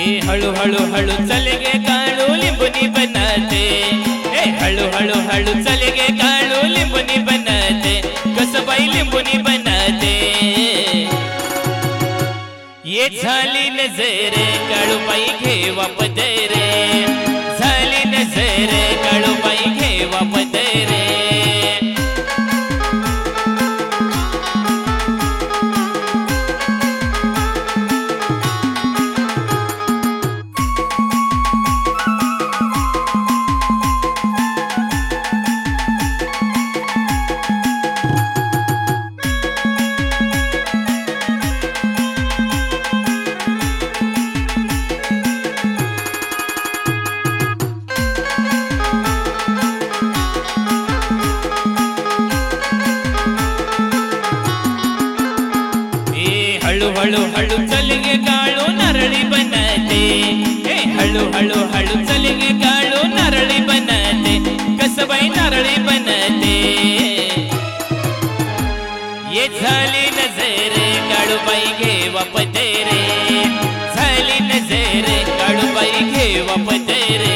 हळू हळू हळू चलेगे काळू लिंबुनी बनते, हळू हळू हळू चलेगे काळू लिंबुनी बनते, कसबाई लिंबुनी बनते. ये झाली नजर काळूबाई घेवा पदरे, झाली नजर काळूबाई घेवा पदरे. हळू हळू हळू चलेगे काळू नारळी बनते, हळू हळू हळू चलेगे काळू नारळी बनते, कसबाई नारळी बनते. ये झाली नजर काळूबाई घेवा पदरे, झाली नजर काळूबाई घेवा पदरे.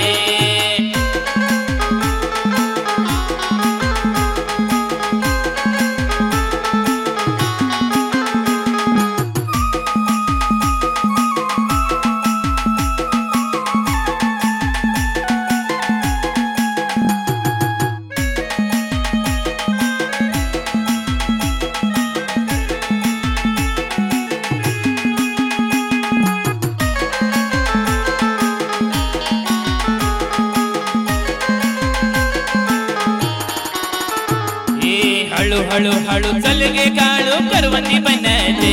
हळू हळू हळू चलेगे काळू करवंदी बनते,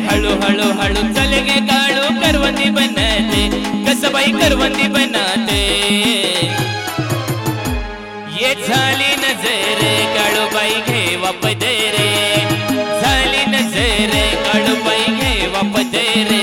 हळू हळू हळू चलेगे काळू करवंदी बनते, कसबाई करवंदी बनते. ये झाली नजर काळूबाई घेवा पदरे, झाली नजर काळूबाई घेवा पदरे.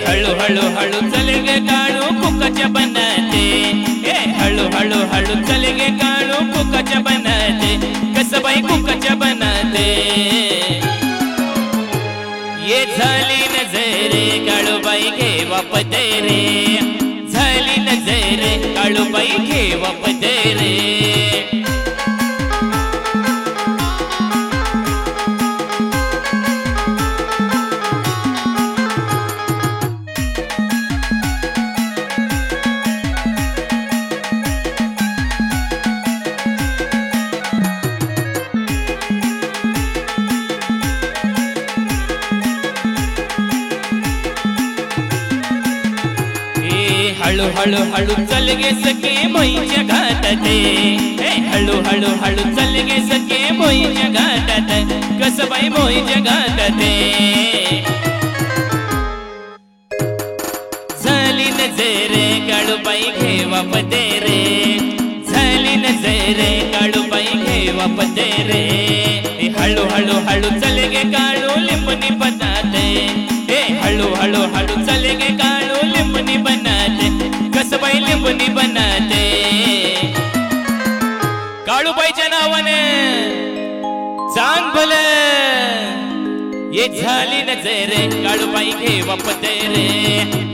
हळू हळू हळू चलेगे काळू कुकाच्या बनते, हळू हळू हळू चलेगे काळू कुकाच्या बनते, कसबाई कुकाच्या बनते. ये झाली नजर काळूबाई घेवा पदरे, झाली नजर काळूबाई घेवा पदरे. हळू हळू हळू चलगे सके मोईच्या घाटाते, हळू हळू हळू चलगे सके मोईच्या घाटात, कसबाई मोईच्या घाटाते. झाली नजर काळूबाई घेवा पदरे, झाली नजर काळूबाई घेवा पदरे. हळू हळू हळू चलगे काळू लिंबुनी बनते, हळू हळू हळू चलगे काळू लिंबुनी बनते, कसबाई लिंबुनी बनते. काळूबाईच्या नावाने चांग भले. ये झाली नजर काळूबाई घेवा पदरे,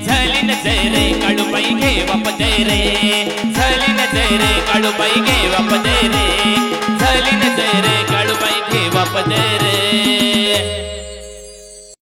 झाली नजर काळूबाई घेवा पदरे, झाली नजर काळूबाई घेवा पदरे.